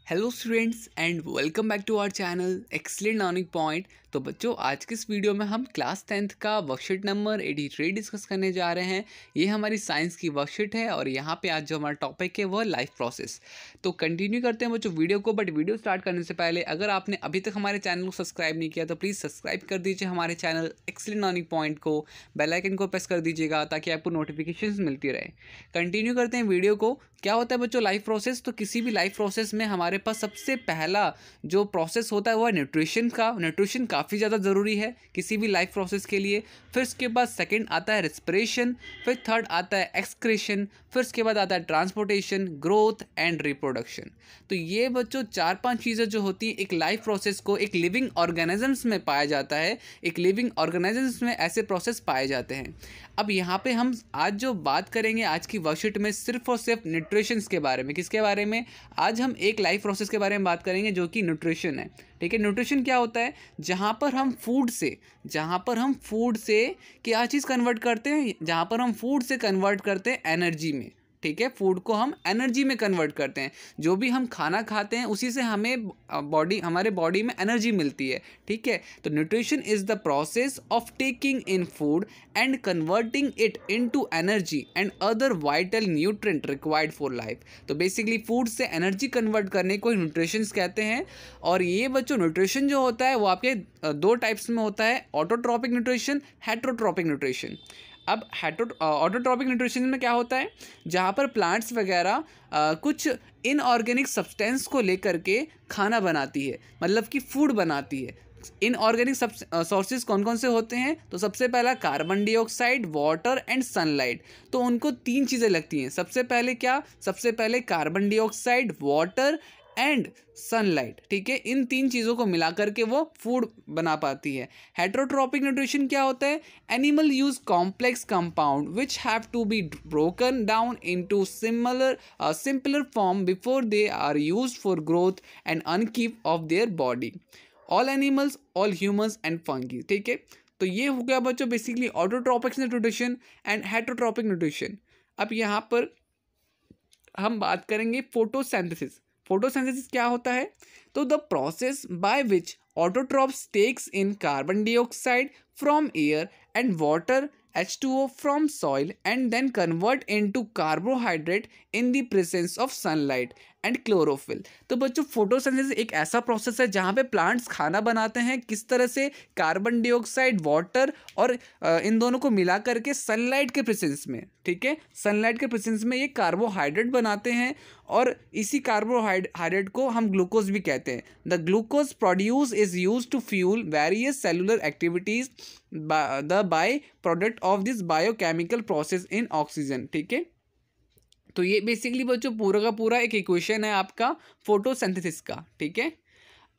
Hello students and welcome back to our channel excellent learning point. तो बच्चों, आज की इस वीडियो में हम क्लास 10th का वर्कशीट नंबर 83 डिस्कस करने जा रहे हैं। ये हमारी साइंस की वर्कशीट है और यहाँ पे आज जो हमारा टॉपिक है वो है लाइफ प्रोसेस। तो कंटिन्यू करते हैं बच्चों वीडियो को, बट वीडियो स्टार्ट करने से पहले अगर आपने अभी तक हमारे चैनल को सब्सक्राइब नहीं किया तो प्लीज़ सब्सक्राइब कर दीजिए हमारे चैनल एक्सीलेंट लर्निंग पॉइंट को, बेल आइकन को प्रेस कर दीजिएगा ताकि आपको नोटिफिकेशंस मिलती रहे। कंटिन्यू करते हैं वीडियो को। क्या होता है बच्चों लाइफ प्रोसेस? तो किसी भी लाइफ प्रोसेस में हमारे पास सबसे पहला जो प्रोसेस होता है वो है न्यूट्रिशन का। न्यूट्रिशन काफ़ी ज़्यादा ज़रूरी है किसी भी लाइफ प्रोसेस के लिए। फिर उसके बाद सेकंड आता है रेस्पिरेशन, फिर थर्ड आता है एक्सक्रीशन, फिर उसके बाद आता है ट्रांसपोर्टेशन, ग्रोथ एंड रिप्रोडक्शन। तो ये बच्चों 4-5 चीज़ें जो होती हैं एक लाइफ प्रोसेस को एक लिविंग ऑर्गेनिजम्स में पाया जाता है। एक लिविंग ऑर्गेनिजम्स में ऐसे प्रोसेस पाए जाते हैं। अब यहाँ पे हम आज जो बात करेंगे आज की वर्कशीट में सिर्फ और सिर्फ न्यूट्रिशंस के बारे में। किसके बारे में? आज हम एक लाइफ प्रोसेस के बारे में बात करेंगे जो कि न्यूट्रिशन है। ठीक है, न्यूट्रिशन क्या होता है? जहाँ पर हम फूड से क्या चीज़ कन्वर्ट करते हैं? जहाँ पर हम फूड से कन्वर्ट करते हैं एनर्जी में। ठीक है, फूड को हम एनर्जी में कन्वर्ट करते हैं। जो भी हम खाना खाते हैं उसी से हमें हमारे बॉडी में एनर्जी मिलती है। ठीक है, तो nutrition is the process of taking in food and converting it into energy and other vital nutrient required for life. तो बेसिकली फूड से एनर्जी कन्वर्ट करने को न्यूट्रिशन कहते हैं। और ये बच्चों न्यूट्रिशन जो होता है वो आपके दो टाइप्स में होता है, ऑटोट्रॉपिक न्यूट्रिशन, हेटेरोट्रॉपिक न्यूट्रिशन। अब ऑटोट्रॉपिक न्यूट्रिशन में क्या होता है? जहाँ पर प्लांट्स वगैरह कुछ इनऑर्गेनिक सब्सटेंस को लेकर के खाना बनाती है, मतलब कि फूड बनाती है। इनऑर्गेनिक सोर्सेज कौन कौन से होते हैं? तो सबसे पहला carbon dioxide, water and sunlight. तो उनको 3 चीज़ें लगती हैं। सबसे पहले carbon dioxide, water and sunlight. ठीक है, इन 3 चीज़ों को मिलाकर के वो फूड बना पाती है। हेटेरोट्रॉपिक न्यूट्रिशन क्या होता है? Animal use complex compound which have to be broken down into simpler form before they are used for growth and upkeep of their body. All animals, all humans and fungi. ठीक है, तो ये हो गया बच्चों basically autotrophic nutrition and heterotrophic nutrition. अब यहाँ पर हम बात करेंगे फोटोसिंथेसिस। फोटोसिंथेसिस क्या होता है? तो the process by which autotrophs takes in carbon dioxide from air and water H2O from soil and then convert into carbohydrate in the presence of sunlight and chlorophyll. तो बच्चों फोटोसिंथेसिस एक ऐसा process है जहाँ पे प्लांट्स खाना बनाते हैं। किस तरह से? कार्बन डाइऑक्साइड, वाटर और इन दोनों को मिला करके सनलाइट के प्रेजेंस में। ठीक है, सनलाइट के प्रेजेंस में ये कार्बोहाइड्रेट बनाते हैं और इसी कार्बोहाइड्रेट को हम ग्लूकोज भी कहते हैं। The glucose produce is use to fuel various cellular activities the by product of this biochemical process in oxygen. ठीक है, तो ये बेसिकली बच्चों पूरा का पूरा एक इक्वेशन है आपका फोटोसिंथेसिस का। ठीक है,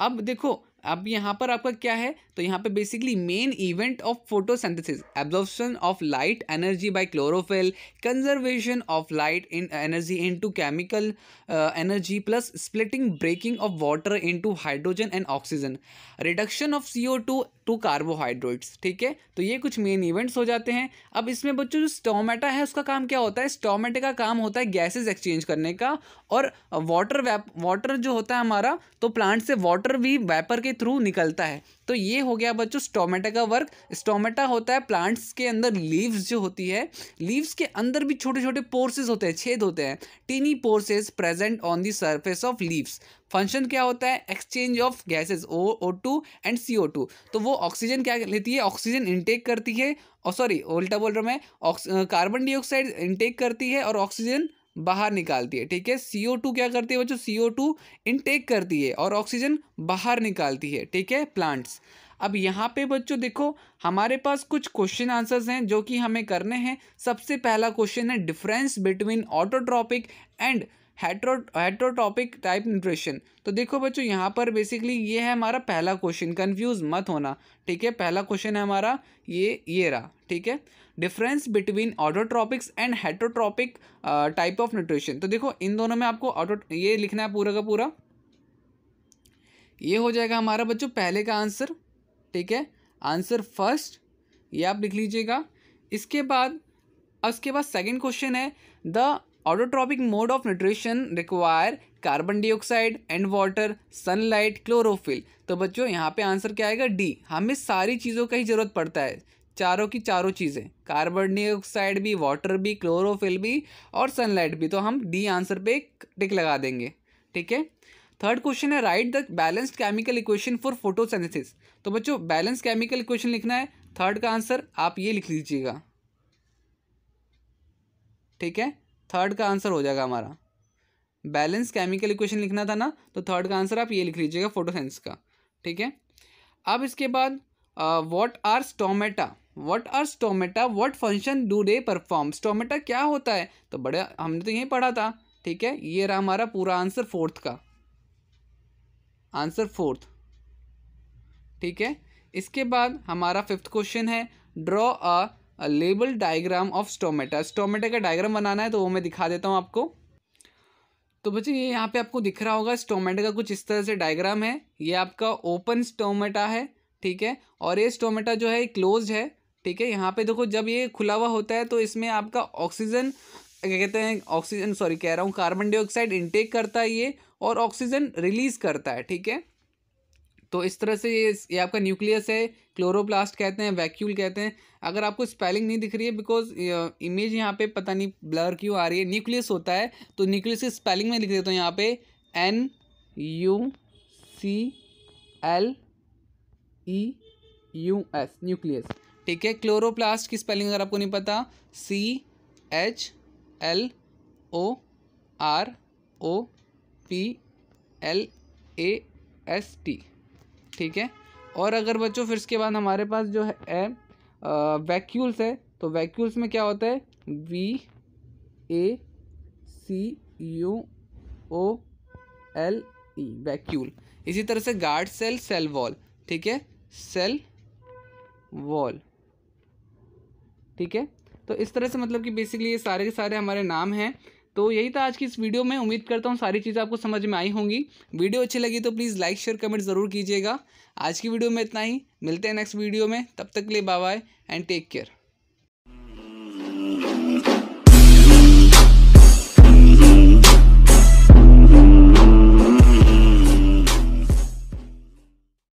अब देखो अब यहाँ पर आपका क्या है? तो यहाँ पे basically main event of photosynthesis, absorption of light energy by chlorophyll, conservation of light in energy into chemical energy plus splitting breaking of water into hydrogen and oxygen, reduction of CO2 to carbohydrates. ठीक है, तो ये कुछ main events हो जाते हैं। अब इसमें बच्चों जो स्टोमेटा है उसका काम क्या होता है? स्टोमेटा का काम होता है गैसेस एक्सचेंज करने का और वाटर जो होता है हमारा, तो प्लांट से वाटर भी वेपर के थ्रू निकलता है। तो ये हो गया बच्चों स्टोमेटा का वर्क। स्टोमेटा होता है प्लांट्स के अंदर, लीव्स जो होती है, लीव्स के अंदर भी छोटे छोटे पोर्सेस होते हैं, छेद होते हैं, tiny pores present on the surface of leaves. Function क्या होता है? Exchange of gases O2 and CO2। तो वो ऑक्सीजन क्या लेती है? ऑक्सीजन इनटेक करती है, और सॉरी उल्टा बोल रहा हूँ मैं, कार्बन डाइऑक्साइड इनटेक करती है और ऑक्सीजन बाहर निकालती है। ठीक है, CO2 क्या करती है बच्चों? CO2 इनटेक करती है और ऑक्सीजन बाहर निकालती है। ठीक है, प्लांट्स। अब यहाँ पे बच्चों देखो हमारे पास कुछ क्वेश्चन आंसर्स हैं जो कि हमें करने हैं। सबसे पहला क्वेश्चन है difference between autotrophic and heterotrophic type nutrition. तो देखो बच्चों यहाँ पर बेसिकली ये है हमारा पहला क्वेश्चन, कंफ्यूज मत होना। ठीक है, पहला क्वेश्चन है हमारा ये रहा। ठीक है, difference between autotrophics and heterotrophic type of nutrition. तो देखो इन दोनों में आपको ये लिखना है पूरा का पूरा। ये हो जाएगा हमारा बच्चों पहले का आंसर। ठीक है, आंसर फर्स्ट ये आप लिख लीजिएगा। इसके बाद सेकंड क्वेश्चन है, the autotrophic mode of nutrition require carbon dioxide and water, sunlight, chlorophyll. तो बच्चों यहाँ पे आंसर क्या आएगा? डी। हमें सारी चीज़ों का ही ज़रूरत पड़ता है, चारों की चारों चीज़ें, कार्बन डाइऑक्साइड भी, वाटर भी, क्लोरोफिल भी और सनलाइट भी। तो हम डी आंसर पे टिक लगा देंगे, ठीक है। थर्ड क्वेश्चन है, right the balanced chemical equation for photosynthesis. तो बच्चों बैलेंस केमिकल इक्वेशन लिखना है, थर्ड का आंसर आप ये लिख लीजिएगा, ठीक है। थर्ड का आंसर हो जाएगा हमारा, बैलेंस केमिकल इक्वेशन लिखना था ना, तो थर्ड का आंसर आप ये लिख लीजिएगा फोटोसिंथेसिस का, ठीक है। अब इसके बाद what are stomata, what function do they perform. Stomata क्या होता है? तो बड़े हमने तो यही पढ़ा था, ठीक है। ये रहा हमारा पूरा आंसर, फोर्थ का आंसर, फोर्थ, ठीक है। इसके बाद हमारा फिफ्थ क्वेश्चन है, draw a label diagram of stomata. Stomata का डायग्राम बनाना है, तो वो मैं दिखा देता हूँ आपको। तो बच्चों ये यहाँ पे आपको दिख रहा होगा, स्टोमेटा का कुछ इस तरह से डायग्राम है। ये आपका ओपन स्टोमेटा है, ठीक है, और ये स्टोमेटा जो है क्लोज्ड है, ठीक है। यहाँ पे देखो, जब ये खुला हुआ होता है तो इसमें आपका ऑक्सीजन, क्या कहते हैं, ऑक्सीजन, सॉरी कह रहा हूँ, कार्बन डाइऑक्साइड इनटेक करता है ये, और ऑक्सीजन रिलीज करता है, ठीक है। तो इस तरह से ये आपका न्यूक्लियस है, क्लोरोप्लास्ट कहते हैं, वैक्यूल कहते हैं। अगर आपको स्पेलिंग नहीं दिख रही है, बिकॉज इमेज यहाँ पे पता नहीं ब्लर क्यों आ रही है, न्यूक्लियस होता है, तो न्यूक्लियस की स्पेलिंग में लिख देता हूँ यहाँ पे, NUCLEUS, न्यूक्लियस, ठीक है। क्लोरोप्लास्ट की स्पेलिंग अगर आपको नहीं पता, CHLOROPLAST, ठीक है। और अगर बच्चों फिर इसके बाद हमारे पास जो है वैक्यूल्स है, तो वैक्यूल्स में क्या होता है, VACUOLE, वैक्यूल। इसी तरह से गार्ड सेल, सेल वॉल, ठीक है, सेल वॉल, ठीक है। तो इस तरह से मतलब कि बेसिकली ये सारे के सारे हमारे नाम हैं। तो यही था आज की इस वीडियो में। उम्मीद करता हूँ सारी चीज़ें आपको समझ में आई होंगी। वीडियो अच्छी लगी तो प्लीज़ लाइक शेयर कमेंट ज़रूर कीजिएगा। आज की वीडियो में इतना ही, मिलते हैं नेक्स्ट वीडियो में, तब तक के लिए bye bye and take care.